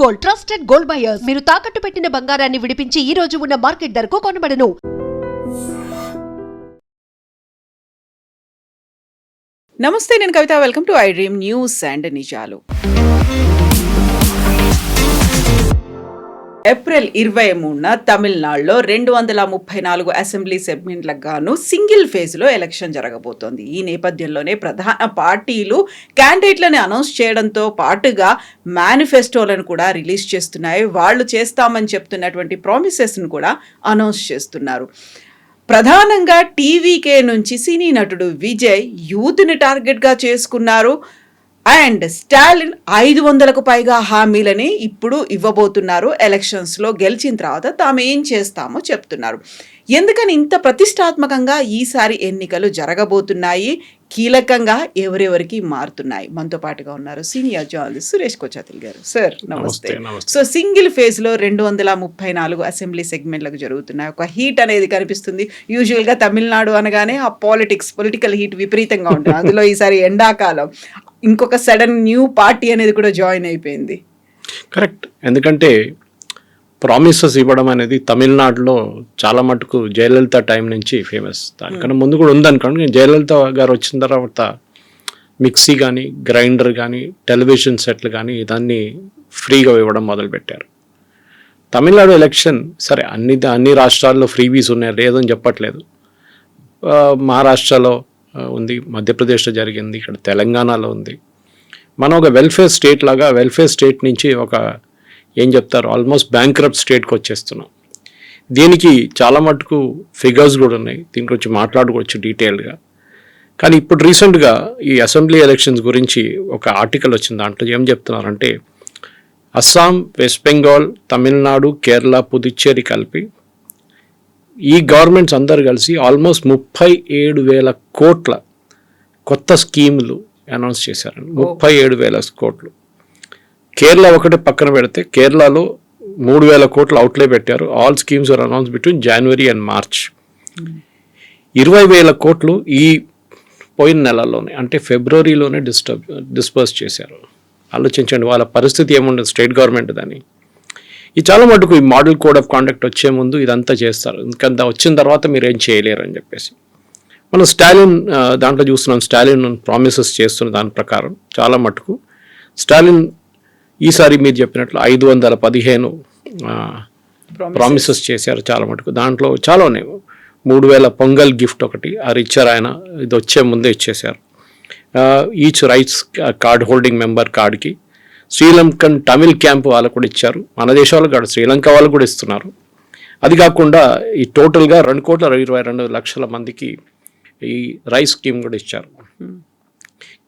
Gold, trusted gold buyers. మీరు తాకట్టు పెట్టిన బంగారాన్ని విడిపించి ఈ రోజు ఉన్న మార్కెట్ ధరకు కొనబడను. నమస్తే, నేను Kavitha. Welcome to iDream news and నిజాలు. ఏప్రిల్ 23న తమిళనాడులో 234 అసెంబ్లీ సెగ్మెంట్లకు గాను సింగిల్ ఫేజ్లో ఎలక్షన్ జరగబోతోంది. ఈ నేపథ్యంలోనే ప్రధాన పార్టీలు క్యాండిడేట్లను అనౌన్స్ చేయడంతో పాటుగా మేనిఫెస్టోలను కూడా రిలీజ్ చేస్తున్నాయి. వాళ్ళు చేస్తామని చెప్తున్నటువంటి ప్రామిసెస్ను కూడా అనౌన్స్ చేస్తున్నారు. ప్రధానంగా టీవీకే నుంచి సినీ నటుడు విజయ్ యూత్ని టార్గెట్గా చేసుకున్నారు. అండ్ స్టాలిన్ 500కు పైగా హామీలని ఇప్పుడు ఇవ్వబోతున్నారు. ఎలక్షన్స్లో గెలిచిన తర్వాత తాము ఏం చేస్తామో చెప్తున్నారు. ఎందుకని ఇంత ప్రతిష్టాత్మకంగా ఈసారి ఎన్నికలు జరగబోతున్నాయి, కీలకంగా ఎవరెవరికి మారుతున్నాయి? మనతో పాటుగా ఉన్నారు సీనియర్ జర్నలిస్ట్ సురేష్ కోచాతిల్ గారు. సార్ నమస్తే. సో సింగిల్ ఫేజ్లో 234 అసెంబ్లీ సెగ్మెంట్లకు జరుగుతున్నాయి. ఒక హీట్ అనేది కనిపిస్తుంది. యూజువల్గా తమిళనాడు అనగానే ఆ పొలిటికల్ హీట్ విపరీతంగా ఉంటుంది. అందులో ఈసారి ఎండాకాలం ఇంకొక సడన్ న్యూ పార్టీ అనేది కూడా జాయిన్ అయిపోయింది. కరెక్ట్. ఎందుకంటే ప్రామిసెస్ ఇవ్వడం అనేది తమిళనాడులో చాలా మటుకు జయలలిత టైం నుంచి ఫేమస్. దానికన్నా ముందు కూడా ఉందనుకోండి. జయలలిత గారు వచ్చిన తర్వాత మిక్సీ కానీ, గ్రైండర్ కానీ, టెలివిజన్ సెట్లు కానీ ఇదాన్ని ఫ్రీగా ఇవ్వడం మొదలుపెట్టారు. తమిళనాడు ఎలక్షన్ సరే అన్ని రాష్ట్రాల్లో ఫ్రీవీస్ ఉన్నాయి, లేదని చెప్పట్లేదు. మహారాష్ట్రలో ఉంది, మధ్యప్రదేశ్లో జరిగింది, ఇక్కడ తెలంగాణలో ఉంది. మనం ఒక వెల్ఫేర్ స్టేట్ లాగా వెల్ఫేర్ స్టేట్ నుంచి ఒక ఏం చెప్తారు ఆల్మోస్ట్ బ్యాంక్రప్ట్ స్టేట్కి వచ్చేస్తున్నాం. దీనికి చాలా మటుకు ఫిగర్స్ కూడా ఉన్నాయి, దీని గురించి మాట్లాడుకోవచ్చు డీటెయిల్గా. కానీ ఇప్పుడు రీసెంట్గా ఈ అసెంబ్లీ ఎలక్షన్స్ గురించి ఒక ఆర్టికల్ వచ్చింది. దాంట్లో ఏం చెప్తున్నారంటే అస్సాం, వెస్ట్ బెంగాల్, తమిళనాడు, కేరళ, పుదుచ్చేరి కలిపి ఈ గవర్నమెంట్స్ అందరు కలిసి ఆల్మోస్ట్ 37,000 కోట్ల కొత్త స్కీములు అనౌన్స్ చేశారండి. 37,000 కోట్లు. కేరళ ఒకటే పక్కన పెడితే కేరళలో 3,000 కోట్లు అవుట్లే పెట్టారు. All schemes are announce between January and March. 20,000 కోట్లు ఈ పోయిన నెలలోనే అంటే ఫిబ్రవరిలోనే డిస్పర్స్ చేశారు. ఆలోచించండి వాళ్ళ పరిస్థితి ఏముండదు స్టేట్ గవర్నమెంట్ దాన్ని. ఇది చాలా మటుకు ఈ మోడల్ కోడ్ ఆఫ్ కాండక్ట్ వచ్చే ముందు ఇదంతా చేస్తారు. ఎందుకంటే వచ్చిన తర్వాత మీరు ఏం చేయలేరు అని చెప్పేసి. మనం స్టాలిన్ దాంట్లో చూస్తున్నాం. స్టాలిన్ ప్రామిసెస్ చేస్తున్న దాని ప్రకారం చాలా మటుకు స్టాలిన్ ఈసారి మీరు చెప్పినట్లు 515 ప్రామిసెస్ చేశారు చాలా మటుకు. దాంట్లో చాలా ఉన్నాయి. 3,000 పొంగల్ గిఫ్ట్ ఒకటి అది ఇచ్చారు ఆయన, ఇది వచ్చే ముందే ఇచ్చేశారు. Each rights card holding member కార్డ్కి శ్రీలంకన్ తమిళ్ క్యాంప్ వాళ్ళకు కూడా ఇచ్చారు. మన దేశాలకు కాదు, శ్రీలంక వాళ్ళు కూడా ఇస్తున్నారు. అది కాకుండా ఈ టోటల్గా 2,22,00,000 మందికి ఈ రైస్ స్కీమ్ కూడా ఇచ్చారు.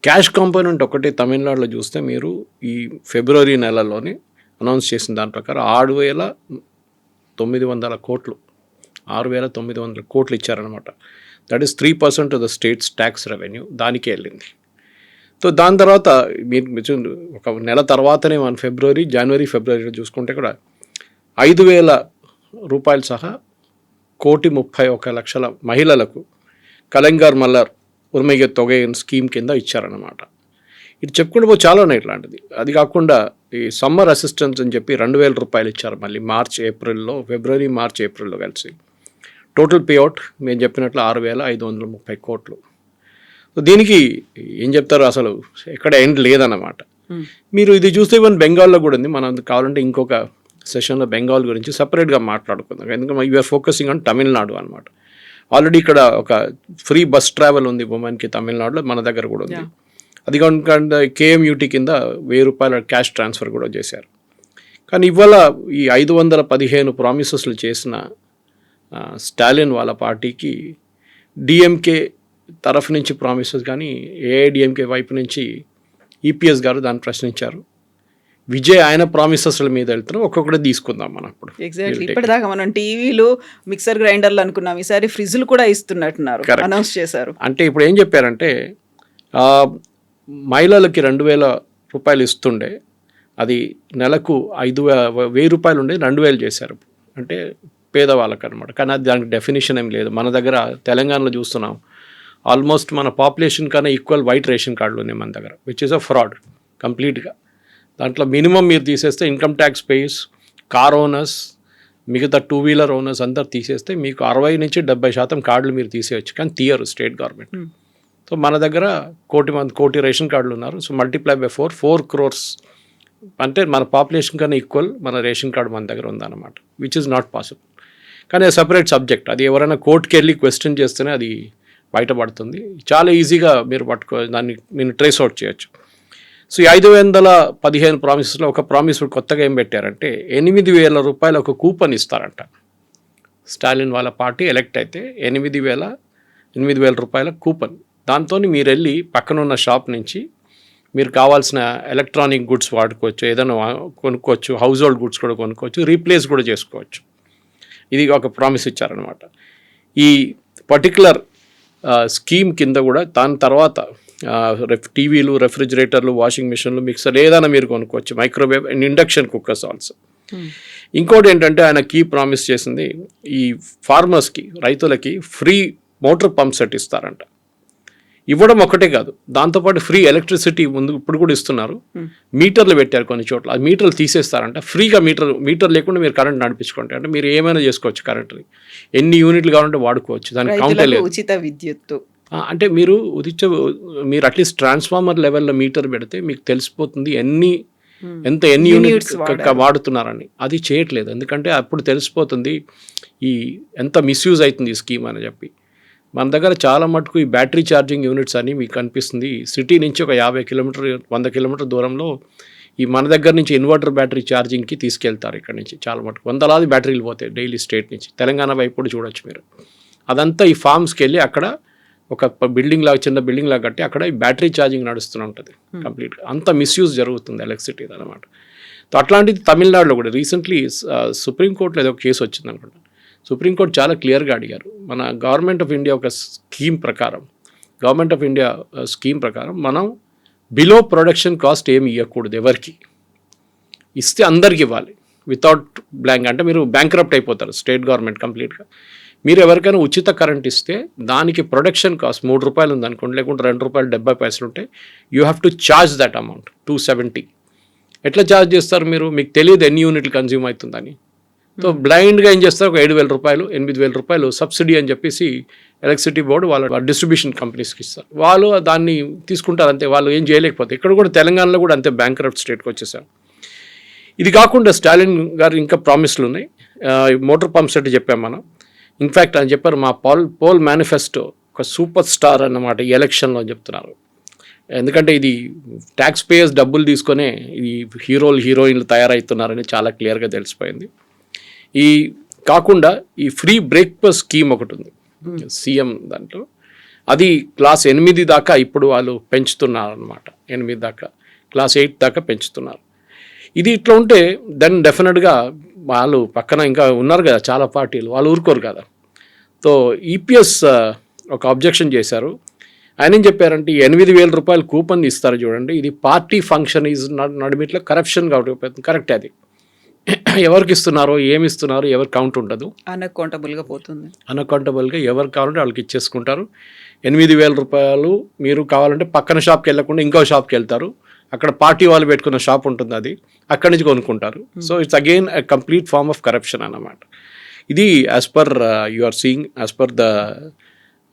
క్యాష్ కాంపోనెంట్ ఒకటి తమిళనాడులో చూస్తే మీరు ఈ ఫిబ్రవరి నెలలోనే అనౌన్స్ చేసిన దాని ప్రకారం 6,900 కోట్లు 6,900 కోట్లు ఇచ్చారనమాట. That is 3% of the states tax revenue దానికే వెళ్ళింది. సో దాని తర్వాత మీరు ఒక నెల తర్వాతనే మన జనవరి ఫిబ్రవరిలో చూసుకుంటే కూడా 5,000 రూపాయలు సహా 1,31,00,000 మహిళలకు కలంగార్ మల్లర్ ఉర్మిగే తొగై స్కీమ్ కింద ఇచ్చారన్నమాట. ఇది చెప్పుకుంటూ చాలా ఉన్నాయి ఇట్లాంటిది. అది కాకుండా ఈ సమ్మర్ అసిస్టెన్స్ అని చెప్పి 2,000 రూపాయలు ఇచ్చారు మళ్ళీ ఫిబ్రవరి మార్చ్ ఏప్రిల్లో కలిసి. టోటల్ పేఅవుట్ మేము చెప్పినట్లు 6,530 కోట్లు. సో దీనికి ఏం చెప్తారు, అసలు ఎక్కడ ఎండ్ లేదన్నమాట. మీరు ఇది చూస్తే ఈవెన్ బెంగాల్లో కూడా ఉంది. మనం కావాలంటే ఇంకొక సెషన్లో బెంగాల్ గురించి సపరేట్గా మాట్లాడుకుందాం. ఎందుకంటే యూఆర్ ఫోకసింగ్ ఆన్ తమిళనాడు అనమాట. ఆల్రెడీ ఇక్కడ ఒక ఫ్రీ బస్ ట్రావెల్ ఉంది ఉమెన్కి తమిళనాడులో, మన దగ్గర కూడా ఉంది. అది కాకుండా కేఎంయూటీ కింద 1,000 రూపాయల క్యాష్ ట్రాన్స్ఫర్ కూడా చేశారు. కానీ ఇవాళ ఈ 515 ప్రామిసెస్లు చేసిన స్టాలిన్ వాళ్ళ పార్టీకి డిఎంకే తరఫు నుంచి ప్రామిసెస్ కానీ ఏఐడిఎంకే వైపు నుంచి ఈపీఎస్ గారు దాన్ని ప్రశ్నించారు. విజయ్ ఆయన ప్రామిసెస్ల మీద వెళ్తున్నాం, ఒక్కొక్కటి తీసుకుందాం మనం. ఇప్పుడు ఎగ్జాక్ట్లీ ఇప్పటిదాకా మనం టీవీలు, మిక్సర్ గ్రైండర్లు అనుకున్నాం, ఈసారి ఫ్రిడ్జ్లు కూడా ఇస్తున్నట్టున్నారు, అనౌన్స్ చేశారు. అంటే ఇప్పుడు ఏం చెప్పారంటే మహిళలకి 2,000 రూపాయలు ఇస్తుండే, అది నెలకు 1,000 రూపాయలు ఉండే 2,000 చేశారు. అంటే పేదవాళ్ళకి అనమాట. కానీ అది దానికి డెఫినేషన్ ఏం లేదు. మన దగ్గర తెలంగాణలో చూస్తున్నాం ఆల్మోస్ట్ మన పాపులేషన్ కన్నా ఈక్వల్ వైట్ రేషన్ కార్డులు ఉన్నాయి మన దగ్గర, విచ్ ఈస్ అ ఫ్రాడ్ కంప్లీట్గా. దాంట్లో మినిమం మీరు తీసేస్తే income tax pays, car owners, మిగతా 2 వీలర్ ఓనర్స్ అందరు తీసేస్తే మీకు 60 నుంచి 70% కార్డులు మీరు తీసేయచ్చు, కానీ తీయరు స్టేట్ గవర్నమెంట్. సో మన దగ్గర 1 కోటి రేషన్ కార్డులు ఉన్నారు. సో మల్టిప్లై బై 4 crores అంటే మన పాపులేషన్ కన్నా ఈక్వల్ మన రేషన్ కార్డు మన దగ్గర ఉందన్నమాట, విచ్ ఇస్ నాట్ పాసిబుల్. కానీ అది సపరేట్ సబ్జెక్ట్. అది ఎవరైనా కోర్టుకి వెళ్ళి క్వశ్చన్ చేస్తేనే అది బయటపడుతుంది. చాలా ఈజీగా మీరు దాన్ని మీరు ట్రేస్ అవుట్ చేయొచ్చు. సో ఈ 515 ప్రామిసెస్లో ఒక ప్రామిస్ కొత్తగా ఏం పెట్టారంటే 8,000 రూపాయలు ఒక కూపన్ ఇస్తారంట. స్టాలిన్ వాళ్ళ పార్టీ ఎలక్ట్ అయితే 8,000 రూపాయల కూపన్. దాంతో మీరు వెళ్ళి పక్కన ఉన్న షాప్ నుంచి మీరు కావాల్సిన ఎలక్ట్రానిక్ గుడ్స్ వాడుకోవచ్చు, ఏదైనా కొనుక్కోవచ్చు, హౌస్ హోల్డ్ గుడ్స్ కూడా కొనుక్కోవచ్చు, రీప్లేస్ కూడా చేసుకోవచ్చు. ఇది ఒక ప్రామిస్ ఇచ్చారనమాట. ఈ పర్టికులర్ స్కీమ్ కింద కూడా దాని తర్వాత టీవీలు, రెఫ్రిజిరేటర్లు, వాషింగ్ మిషన్లు, మిక్సర్ ఏదైనా మీరు కొనుక్కోవచ్చు, microwave and induction cookers also. ఇంకోటి ఏంటంటే ఆయన కీ ప్రామిస్ చేసింది ఈ ఫార్మర్స్కి, రైతులకి ఫ్రీ మోటార్ పంప్ సెట్ ఇస్తారంట. ఇవ్వడం ఒకటే కాదు, దాంతోపాటు ఫ్రీ ఎలక్ట్రిసిటీ ఇప్పుడు కూడా ఇస్తున్నారు. మీటర్లు పెట్టారు కొన్ని చోట్ల, ఆ మీటర్లు తీసేస్తారంట. ఫ్రీగా మీటర్ లేకుండా మీరు కరెంట్ నడిపించుకోండి, అంటే మీరు ఏమైనా చేసుకోవచ్చు, కరెంట్ని ఎన్ని యూనిట్లు కావాలంటే వాడుకోవచ్చు, దానికి కౌంటే లేదు. ఉచిత విద్యుత్తు అంటే మీరు అట్లీస్ట్ ట్రాన్స్ఫార్మర్ లెవెల్లో మీటర్ పెడితే మీకు తెలిసిపోతుంది ఎన్ని యూనిట్స్ వాడుతున్నారని. అది చేయట్లేదు, ఎందుకంటే అప్పుడు తెలిసిపోతుంది ఈ ఎంత మిస్యూజ్ అవుతుంది ఈ స్కీమ్ అని చెప్పి. మన దగ్గర చాలా మటుకు ఈ బ్యాటరీ ఛార్జింగ్ యూనిట్స్ అని మీకు కనిపిస్తుంది. సిటీ నుంచి ఒక 50 కిలోమీటర్ 100 కిలోమీటర్ దూరంలో ఈ మన దగ్గర నుంచి ఇన్వర్టర్ బ్యాటరీ ఛార్జింగ్కి తీసుకెళ్తారు. ఇక్కడ నుంచి చాలా మటుకు వందలాది బ్యాటరీలు పోతాయి డైలీ స్టేట్ నుంచి. తెలంగాణ వైపు కూడా చూడొచ్చు మీరు. అదంతా ఈ ఫార్మ్స్కి వెళ్ళి అక్కడ ఒక చిన్న బిల్డింగ్ లాగా కట్టి అక్కడ ఈ బ్యాటరీ ఛార్జింగ్ నడుస్తూ ఉంటుంది కంప్లీట్గా. అంత మిస్యూజ్ జరుగుతుంది ఎలక్ట్రిసిటీ అనమాట. సో అట్లాంటిది తమిళనాడులో కూడా రీసెంట్లీ సుప్రీంకోర్టులో ఏదో ఒక కేసు వచ్చింది అనుకుంటా. సుప్రీంకోర్టు చాలా క్లియర్గా అడిగారు, మన గవర్నమెంట్ ఆఫ్ ఇండియా స్కీమ్ ప్రకారం మనం బిలో ప్రొడక్షన్ కాస్ట్ ఏమి ఇవ్వకూడదు, ఎవరికి ఇస్తే అందరికి ఇవ్వాలి వితౌట్ బ్లాంక్. అంటే మీరు బ్యాంక్రప్ట్ అయిపోతారు స్టేట్ గవర్నమెంట్ కంప్లీట్గా. మీరు ఎవరికైనా ఉచిత కరెంట్ ఇస్తే దానికి ప్రొడక్షన్ కాస్ట్ 3 రూపాయలు ఉందనుకోండి, లేకుంటే 2 రూపాయలు 70 పైసలు ఉంటే you have to charge that amount 270. ఎట్లా ఛార్జ్ చేస్తారు మీరు? మీకు తెలియదు ఎన్ని యూనిట్లు కన్జ్యూమ్ అవుతుందని. సో బ్లైండ్గా ఏం చేస్తారు, ఒక 7,000 రూపాయలు 8,000 రూపాయలు సబ్సిడీ అని చెప్పేసి ఎలక్ట్రిసిటీ బోర్డు వాళ్ళ డిస్ట్రిబ్యూషన్ కంపెనీస్కి ఇస్తారు. వాళ్ళు దాన్ని తీసుకుంటారు అంతే, వాళ్ళు ఏం చేయలేకపోతే. ఇక్కడ కూడా తెలంగాణలో కూడా అంతే బ్యాంక్రప్ట్ స్టేట్కి వచ్చేసారు. ఇది కాకుండా స్టాలిన్ గారు ఇంకా ప్రామిస్లు ఉన్నాయి. మోటార్ పంప్ సెట్ చెప్పాం మనం. ఇన్ఫ్యాక్ట్ అని చెప్పారు, మా పోల్ మేనిఫెస్టో ఒక సూపర్ స్టార్ అన్నమాట ఈ ఎలక్షన్లో చెప్తున్నారు. ఎందుకంటే ఇది ట్యాక్స్ పేయర్స్ డబ్బులు తీసుకొనే ఈ హీరోయిన్లు తయారవుతున్నారని చాలా క్లియర్గా తెలిసిపోయింది. ఈ కాకుండా ఈ ఫ్రీ బ్రేక్ఫాస్ట్ స్కీమ్ ఒకటి ఉంది సీఎం దాంట్లో, అది క్లాస్ 8 దాకా ఇప్పుడు వాళ్ళు పెంచుతున్నారు అనమాట. 8 దాకా, క్లాస్ 8 దాకా పెంచుతున్నారు. ఇది ఇట్లా ఉంటే దెన్ డెఫినెట్గా వాళ్ళు పక్కన ఇంకా ఉన్నారు కదా చాలా పార్టీలు, వాళ్ళు ఊరుకోరు కదా. సో ఈపీఎస్ ఒక అబ్జెక్షన్ చేశారు. ఆయన ఏం చెప్పారంటే 8,000 రూపాయలు కూపన్ ఇస్తారు చూడండి, ఇది పార్టీ ఫంక్షన్ ఈజ్ నడిమిట్లో కరప్షన్ కాబట్టి కరెక్ట్. అది ఎవరికి ఇస్తున్నారో ఏమి ఇస్తున్నారో ఎవరు కౌంట్ ఉండదు, అన్అకౌంటబుల్గా పోతుంది. అన్అకౌంటబుల్గా ఎవరు కావాలంటే వాళ్ళకి ఇచ్చేసుకుంటారు. 8,000 రూపాయలు మీరు కావాలంటే పక్కన షాప్కి వెళ్ళకుండా ఇంకో షాప్కి వెళ్తారు, అక్కడ పార్టీ వాళ్ళు పెట్టుకున్న షాప్ ఉంటుంది, అది అక్కడి నుంచి కొనుక్కుంటారు. So it's again a complete form of corruption అన్నమాట. ఇది as per you are seeing as per the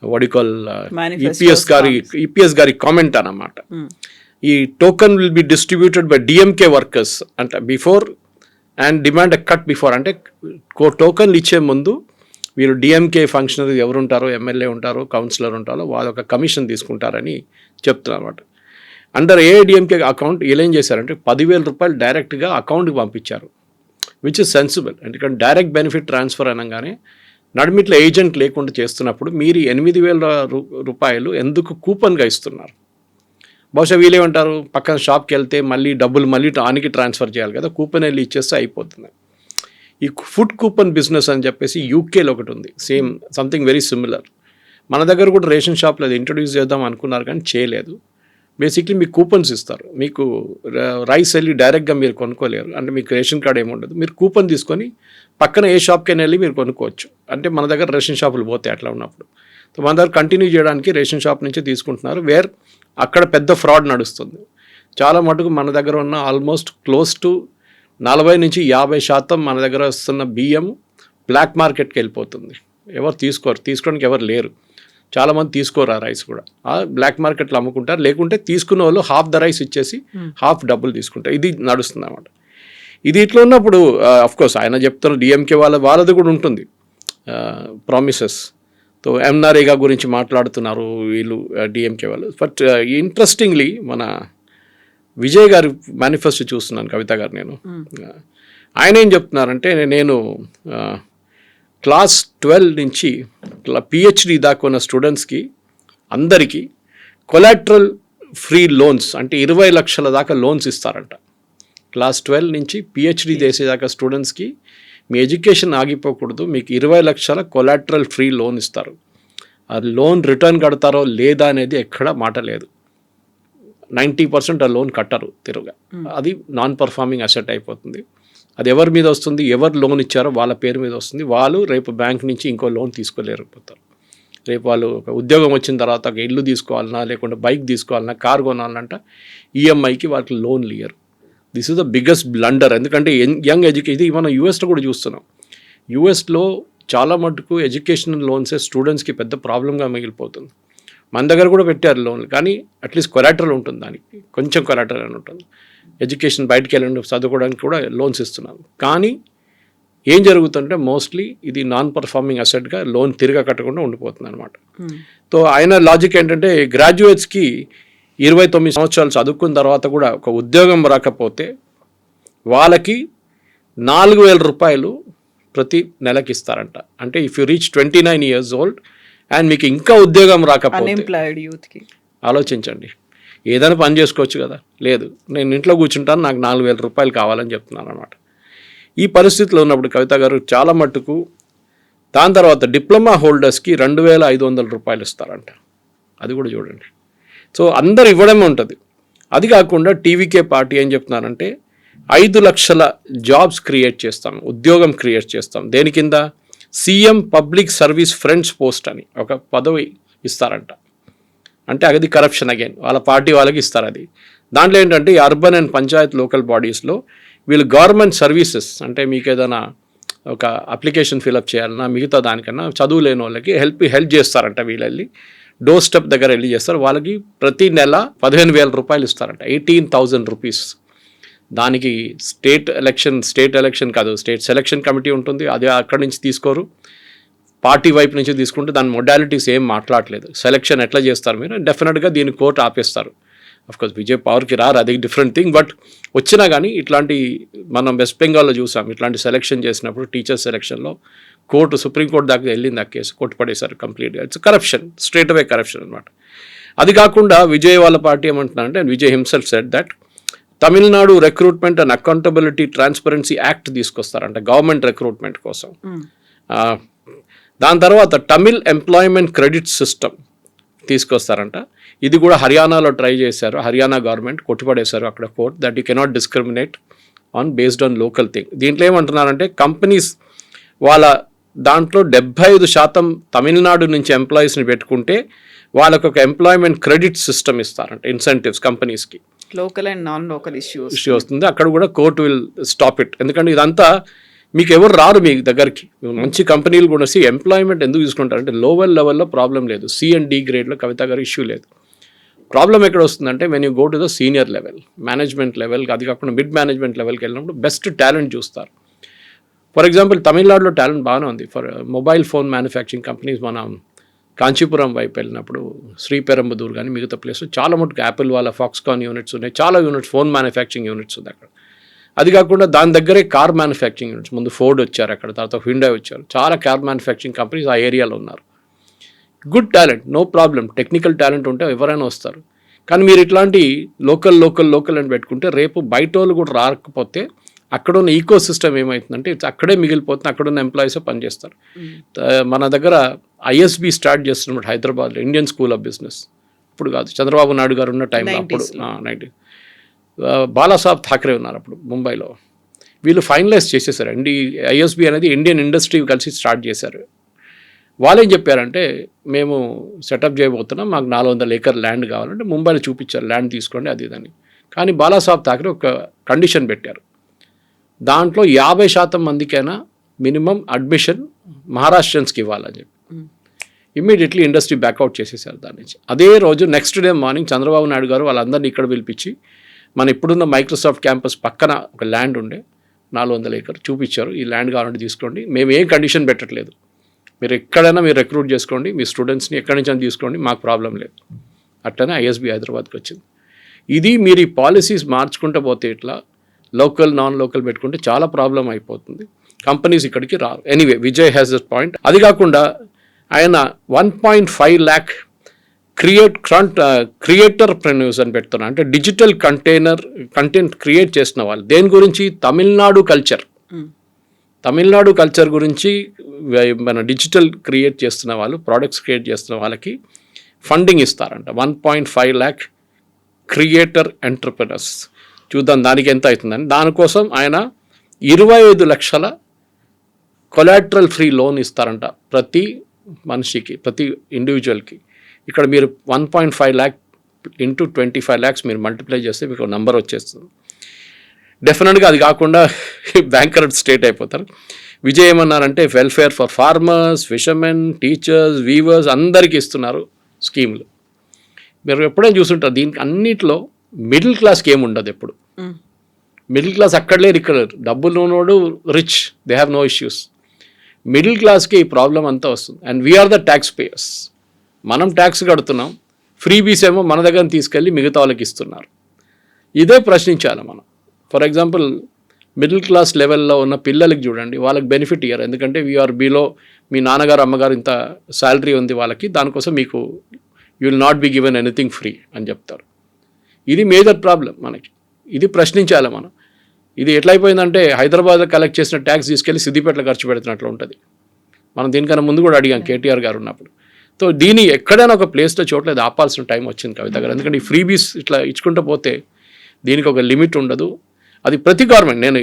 what you call EPS గారి కామెంట్ అన్నమాట. ఈ token will be distributed by DMK workers అంటే before and demand a cut before. అంటే టోకన్లు ఇచ్చే ముందు మీరు డిఎంకే ఫంక్షనరీ ఎవరు ఉంటారో, ఎమ్మెల్యే ఉంటారో, కౌన్సిలర్ ఉంటారో వాళ్ళు ఒక కమిషన్ తీసుకుంటారని చెప్తున్నారు అన్నమాట. అండర్ ఏఐడిఎంకే అకౌంట్ వీళ్ళు ఏం చేశారంటే 10,000 రూపాయలు డైరెక్ట్గా అకౌంట్కి పంపించారు, విచ్ ఇస్ సెన్సిబుల్. ఎందుకంటే డైరెక్ట్ బెనిఫిట్ ట్రాన్స్ఫర్ అనగానే నడిమిట్లో ఏజెంట్ లేకుండా చేస్తున్నప్పుడు మీరు 8,000 రూపాయలు ఎందుకు కూపన్గా ఇస్తున్నారు? బహుశా వీళ్ళేమంటారు, పక్కన షాప్కి వెళ్తే డబ్బులు మళ్ళీ ఆనికి ట్రాన్స్ఫర్ చేయాలి కదా, కూపన్ వెళ్ళి ఇచ్చేస్తే అయిపోతుంది. ఈ ఫుడ్ కూపన్ బిజినెస్ అని చెప్పేసి యూకేలో ఒకటి ఉంది, సేమ్ సంథింగ్ వెరీ సిమిలర్. మన దగ్గర కూడా రేషన్ షాప్లో అది ఇంట్రొడ్యూస్ చేద్దాం అనుకున్నారు కానీ చేయలేదు. బేసిక్లీ మీకు కూపన్స్ ఇస్తారు, మీకు రైస్ వెళ్ళి డైరెక్ట్గా మీరు కొనుక్కోలేరు, అంటే మీకు రేషన్ కార్డ్ ఏముండదు, మీరు కూపన్ తీసుకొని పక్కన ఏ షాప్కైనా వెళ్ళి మీరు కొనుక్కోవచ్చు. అంటే మన దగ్గర రేషన్ షాపులు పోతాయి అట్లా ఉన్నప్పుడు. సో మన దగ్గర కంటిన్యూ చేయడానికి రేషన్ షాప్ నుంచి తీసుకుంటున్నారు, వేర్ అక్కడ పెద్ద ఫ్రాడ్ నడుస్తుంది. చాలా మటుకు మన దగ్గర ఉన్న ఆల్మోస్ట్ క్లోజ్ టు 40-50% మన దగ్గర వస్తున్న బియ్యం బ్లాక్ మార్కెట్కి వెళ్ళిపోతుంది. ఎవరు తీసుకోవడానికి ఎవరు లేరు. చాలామంది తీసుకోరు ఆ రైస్ కూడా. ఆ బ్లాక్ మార్కెట్లో అమ్ముకుంటారు, లేకుంటే తీసుకున్న వాళ్ళు హాఫ్ ద రైస్ ఇచ్చేసి హాఫ్ డబ్బులు తీసుకుంటారు. ఇది నడుస్తుంది అన్నమాట. ఇది ఇట్లా ఉన్నప్పుడు కోర్స్ ఆయన చెప్తున్న డిఎంకే వాళ్ళది కూడా ఉంటుంది ప్రామిసెస్. తో ఎంనారేగా గురించి మాట్లాడుతున్నారు వీళ్ళు డిఎంకే వాళ్ళు. బట్ ఇంట్రెస్టింగ్లీ మన విజయ్ గారి మేనిఫెస్టో చూస్తున్నాను, కవిత గారు. నేను ఆయన ఏం చెప్తున్నారంటే, నేను క్లాస్ 12 నుంచి పిహెచ్డి దాకా ఉన్న స్టూడెంట్స్కి అందరికీ కొలాటరల్ ఫ్రీ లోన్స్ అంటే 20 లక్షల దాకా లోన్స్ ఇస్తారంట. క్లాస్ 12 నుంచి పిహెచ్డి చేసేదాకా స్టూడెంట్స్కి మీ ఎడ్యుకేషన్ ఆగిపోకూడదు, మీకు 20 లక్షల కొలాటరల్ ఫ్రీ లోన్ ఇస్తారు. ఆ లోన్ రిటర్న్ కడతారో లేదా అనేది ఎక్కడ మాట లేదు. 90% ఆ లోన్ కట్టరు తిరుగా. అది నాన్ పర్ఫార్మింగ్ అసెట్ అయిపోతుంది. అది ఎవరి మీద వస్తుంది, ఎవరు లోన్ ఇచ్చారో వాళ్ళ పేరు మీద వస్తుంది. వాళ్ళు రేపు బ్యాంక్ నుంచి ఇంకో లోన్ తీసుకోలేకపోతారు. రేపు వాళ్ళు ఒక ఉద్యోగం వచ్చిన తర్వాత ఒక ఇల్లు తీసుకోవాలన్నా, లేకుంటే బైక్ తీసుకోవాలన్నా, కార్ కొనాలంట ఈఎంఐకి వాళ్ళకి లోన్లు ఇయ్యరు. This is the biggest blunder. ఎందుకంటే యంగ్ ఇది మనం యూఎస్లో కూడా చూస్తున్నాం. యూఎస్లో చాలా మటుకు ఎడ్యుకేషనల్ లోన్సే స్టూడెంట్స్కి పెద్ద ప్రాబ్లంగా మిగిలిపోతుంది. మన దగ్గర కూడా పెట్టారు లోన్లు, కానీ అట్లీస్ట్ కొలాటరల్ ఉంటుంది, దానికి కొంచెం కొలాటరల్ అని ఉంటుంది. ఎడ్యుకేషన్ బయటికి వెళ్ళండి చదువుకోవడానికి కూడా లోన్స్ ఇస్తున్నాం. కానీ ఏం జరుగుతుంటే మోస్ట్లీ ఇది నాన్ పర్ఫార్మింగ్ అసెట్గా లోన్ తిరిగా కట్టకుండా ఉండిపోతుంది అనమాట. సో ఆయన లాజిక్ ఏంటంటే, గ్రాడ్యుయేట్స్కి 29 సంవత్సరాలు చదువుకున్న తర్వాత కూడా ఒక ఉద్యోగం రాకపోతే వాళ్ళకి 4,000 రూపాయలు ప్రతి నెలకి ఇస్తారంట. అంటే if you reach 29 years old and మీకు ఇంకా ఉద్యోగం రాకపోతే, అన్ఎంప్లాయిడ్ యూత్కి ఆలోచించండి, ఏదైనా పని చేసుకోవచ్చు కదా. లేదు, నేను ఇంట్లో కూర్చుంటాను, నాకు 4,000 రూపాయలు కావాలని చెప్తున్నాను అనమాట. ఈ పరిస్థితిలో ఉన్నప్పుడు కవిత గారు చాలా మట్టుకు దాని తర్వాత డిప్లొమా హోల్డర్స్కి 2,500 రూపాయలు ఇస్తారంట. అది కూడా చూడండి. సో అందరు ఇవ్వడమే ఉంటుంది. అది కాకుండా టీవీకే పార్టీ ఏం చెప్తున్నారంటే 5 లక్షల జాబ్స్ క్రియేట్ చేస్తాం, ఉద్యోగం క్రియేట్ చేస్తాం. దేని కింద? CM public service friends post అని ఒక పదవి ఇస్తారంట. అంటే అది కరప్షన్ అగైన్, వాళ్ళ పార్టీ వాళ్ళకి ఇస్తారు. అది దాంట్లో ఏంటంటే ఈ అర్బన్ అండ్ పంచాయత్ లోకల్ బాడీస్లో వీళ్ళు గవర్నమెంట్ సర్వీసెస్, అంటే మీకు ఏదైనా ఒక అప్లికేషన్ ఫిలప్ చేయాలన్నా మిగతా దానికన్నా చదువు లేని వాళ్ళకి హెల్ప్ చేస్తారంట. వీళ్ళు వెళ్ళి డోర్ స్టెప్ దగ్గర వెళ్ళి చేస్తారు. వాళ్ళకి ప్రతి నెల 15,000 రూపాయలు ఇస్తారంట, 18,000 రూపీస్. దానికి స్టేట్ ఎలక్షన్ కాదు, స్టేట్ సెలక్షన్ కమిటీ ఉంటుంది, అది అక్కడి నుంచి తీసుకోరు, పార్టీ వైపు నుంచి తీసుకుంటే దాని మొడాలిటీస్ ఏం మాట్లాడలేదు. సెలక్షన్ ఎట్లా చేస్తారు మీరు, డెఫినెట్గా దీన్ని కోర్టు ఆపేస్తారు. అఫ్కోర్స్ విజయ్ పవర్కి రారు, అది డిఫరెంట్ థింగ్. బట్ వచ్చినా కానీ ఇట్లాంటి మనం వెస్ట్ బెంగాల్లో చూసాం, ఇట్లాంటి సెలక్షన్ చేసినప్పుడు టీచర్స్ సెలక్షన్లో కోర్టు సుప్రీంకోర్టు దాకా వెళ్ళింది, ఆ కేసు కొట్టుపడేశారు కంప్లీట్గా. It's corruption, straight away corruption అనమాట. అది కాకుండా విజయ్ వాళ్ళ పార్టీ ఏమంటున్నారంటే, Vijay himself said that Tamil Nadu recruitment and accountability transparency act తీసుకొస్తారంట గవర్నమెంట్ రిక్రూట్మెంట్ కోసం. దాని తర్వాత తమిళ్ ఎంప్లాయ్మెంట్ క్రెడిట్ సిస్టమ్ తీసుకొస్తారంట. ఇది కూడా హర్యానాలో ట్రై చేశారు, హర్యానా గవర్నమెంట్ కొట్టుపడేశారు అక్కడ court, that you cannot discriminate on based on local thing. దీంట్లో ఏమంటున్నారంటే కంపెనీస్ వాళ్ళ దాంట్లో 75% తమిళనాడు నుంచి ఎంప్లాయీస్ని పెట్టుకుంటే వాళ్ళకు ఒక ఎంప్లాయ్మెంట్ క్రెడిట్ సిస్టమ్ ఇస్తారంట, ఇన్సెంటివ్స్ కంపెనీస్కి. Local and non local issue వస్తుంది. అక్కడ కూడా కోర్టు విల్ స్టాప్ ఇట్. ఎందుకంటే ఇదంతా మీకు ఎవరు రారు మీ దగ్గరికి, మంచి కంపెనీలు కూడా ఎంప్లాయ్మెంట్ ఎందుకు తీసుకుంటారంటే లోవర్ లెవెల్లో ప్రాబ్లం లేదు, C and D గ్రేడ్లో కవిత గారు ఇష్యూ లేదు. ప్రాబ్లం ఎక్కడ వస్తుందంటే when you go to the senior level, management level, అది కాకుండా మిడ్ మేనేజ్మెంట్ లెవెల్కి వెళ్ళినప్పుడు బెస్ట్ టాలెంట్ చూస్తారు. ఫర్ ఎగ్జాంపుల్ తమిళనాడులో టాలెంట్ బాగానే ఉంది for mobile phone manufacturing companies. మనం కాంచీపురం వైపు వెళ్ళినప్పుడు శ్రీపెరంబదూర్ కానీ మిగతా ప్లేస్లో చాలా మటుకు యాపిల్ వాళ్ళ ఫాక్స్కాన్ యూనిట్స్ ఉన్నాయి, చాలా యూనిట్స్ ఫోన్ మ్యానుఫ్యాక్చరింగ్ యూనిట్స్ ఉంది అక్కడ. అది కాకుండా దాని దగ్గరే కార్ మ్యానుఫ్యాక్చరింగ్ యూనిట్స్, ముందు ఫోర్డ్ వచ్చారు అక్కడ, తర్వాత హ్యుండై వచ్చారు, చాలా కార్ మ్యానుఫ్యాక్చరింగ్ కంపెనీస్ ఆ ఏరియాలో ఉన్నారు. Good talent, no problem, technical talent ఉంటే ఎవరైనా వస్తారు. కానీ మీరు ఇట్లాంటి లోకల్ అని పెట్టుకుంటే రేపు బయట వాళ్ళు కూడా రాకపోతే అక్కడ ఉన్న ఈకో సిస్టమ్ ఏమవుతుందంటే అక్కడే మిగిలిపోతుంది, అక్కడున్న ఎంప్లాయీసే పనిచేస్తారు. మన దగ్గర ISB స్టార్ట్ చేస్తున్నప్పుడు హైదరాబాద్లో ఇండియన్ స్కూల్ ఆఫ్ బిజినెస్, ఇప్పుడు కాదు చంద్రబాబు నాయుడు గారు ఉన్న టైంలో, అప్పుడు 90 బాలాసాహెబ్ ఠాక్రే ఉన్నారు అప్పుడు ముంబైలో. వీళ్ళు ఫైనలైజ్ చేసేసారు. ISB అనేది ఇండియన్ ఇండస్ట్రీ కలిసి స్టార్ట్ చేశారు. వాళ్ళు ఏం చెప్పారంటే మేము సెటప్ చేయబోతున్నాం, మాకు 400 acre ల్యాండ్ కావాలంటే ముంబైలో చూపించారు, ల్యాండ్ తీసుకోండి అది ఇదని. కానీ బాలాసాహెబ్ థాకరే ఒక కండిషన్ పెట్టారు, దాంట్లో 50% మందికైనా మినిమం అడ్మిషన్ మహారాష్ట్రన్స్కి ఇవ్వాలని చెప్పి ఇమ్మీడియట్లీ ఇండస్ట్రీ బ్యాక్అవుట్ చేసేసారు దాని నుంచి. అదే రోజు next day morning Chandrababu Naidu గారు వాళ్ళందరినీ ఇక్కడ పిలిపించి మన ఇప్పుడున్న మైక్రోసాఫ్ట్ క్యాంపస్ పక్కన ఒక ల్యాండ్ ఉండే 400 ఏకర్ చూపించారు, ఈ ల్యాండ్ కావాలంటే తీసుకోండి, మేము ఏం కండిషన్ పెట్టట్లేదు, మీరు ఎక్కడైనా మీరు రిక్రూట్ చేసుకోండి, మీ స్టూడెంట్స్ని ఎక్కడి నుంచి అని తీసుకోండి, మాకు ప్రాబ్లం లేదు. అట్లనే ఐఎస్బి హైదరాబాద్కి వచ్చింది. ఇది మీరు ఈ పాలసీస్ మార్చుకుంటూ పోతే ఇట్లా లోకల్ నాన్ లోకల్ పెట్టుకుంటే చాలా ప్రాబ్లం అయిపోతుంది, కంపెనీస్ ఇక్కడికి రారు. Anyway Vijay has this point. అది కాకుండా ఆయన 1.5 lakh క్రియేటర్ ప్రెన్యూస్ అని పెడుతున్నా, అంటే డిజిటల్ కంటెంట్ క్రియేట్ చేసిన వాళ్ళు. దేని గురించి? తమిళనాడు కల్చర్ గురించి మన డిజిటల్ క్రియేట్ చేస్తున్న వాళ్ళు, ప్రోడక్ట్స్ క్రియేట్ చేస్తున్న వాళ్ళకి ఫండింగ్ ఇస్తారంట. 1.5 lakh క్రియేటర్ ఎంటర్ప్రెనర్స్. చూద్దాం దానికి ఎంత అవుతుందని. దానికోసం ఆయన 25 లక్షల కొలాటరల్ ఫ్రీ లోన్ ఇస్తారంట ప్రతి మనిషికి, ప్రతి ఇండివిజువల్కి. ఇక్కడ మీరు 1.5 lakh ఇంటూ 25 lakhs మీరు మల్టిప్లై చేస్తే మీకు నంబర్ వచ్చేస్తుంది. డెఫినెట్గా అది కాకుండా బ్యాంకరప్ట్ స్టేట్ అయిపోతారు. విజయ్ ఏమన్నారంటే welfare for farmers, fishermen, teachers, weavers అందరికీ ఇస్తున్నారు స్కీమ్లు. మీరు ఎప్పుడైనా చూసుంటారు దీనికి అన్నిట్లో మిడిల్ క్లాస్కి ఏమి ఉండదు. ఎప్పుడు మిడిల్ క్లాస్ అక్కడ లేరు, ఇక్కడ లేరు. డబ్బులు ఉన్నోడు rich, they have no issues. Middle క్లాస్కి ఈ ప్రాబ్లం అంతా వస్తుంది. And we are the tax payers, మనం ట్యాక్స్ కడుతున్నాం, ఫ్రీ బీస్ ఏమో మన దగ్గర తీసుకెళ్ళి మిగతా వాళ్ళకి ఇస్తున్నారు. ఇదే ప్రశ్నించాలి మనం. ఫర్ ఎగ్జాంపుల్ మిడిల్ క్లాస్ లెవెల్లో ఉన్న పిల్లలకి చూడండి, వాళ్ళకి బెనిఫిట్ ఇయ్యారు, ఎందుకంటే వీఆర్ బిలో, మీ నాన్నగారు అమ్మగారు ఇంత శాలరీ ఉంది వాళ్ళకి, దానికోసం మీకు you will not be given anything free అని చెప్తారు. ఇది మేజర్ ప్రాబ్లం మనకి. ఇది ప్రశ్నించాలి మనం. ఇది ఎట్లయిపోయిందంటే హైదరాబాద్లో కలెక్ట్ చేసిన ట్యాక్స్ తీసుకెళ్ళి సిద్దిపేటలో ఖర్చు పెడుతున్నట్లు ఉంటుంది. మనం దీనికన్నా ముందు కూడా అడిగాం కేటీఆర్ గారు ఉన్నప్పుడు. సో దీన్ని ఎక్కడైనా ఒక ప్లేస్లో చోట్లేదు ఆపాల్సిన టైం వచ్చింది కవిత గారు. ఎందుకంటే ఈ ఫ్రీబీస్ ఇట్లా ఇచ్చుకుంటూ పోతే దీనికి ఒక లిమిట్ ఉండదు. అది ప్రతి గవర్నమెంట్, నేను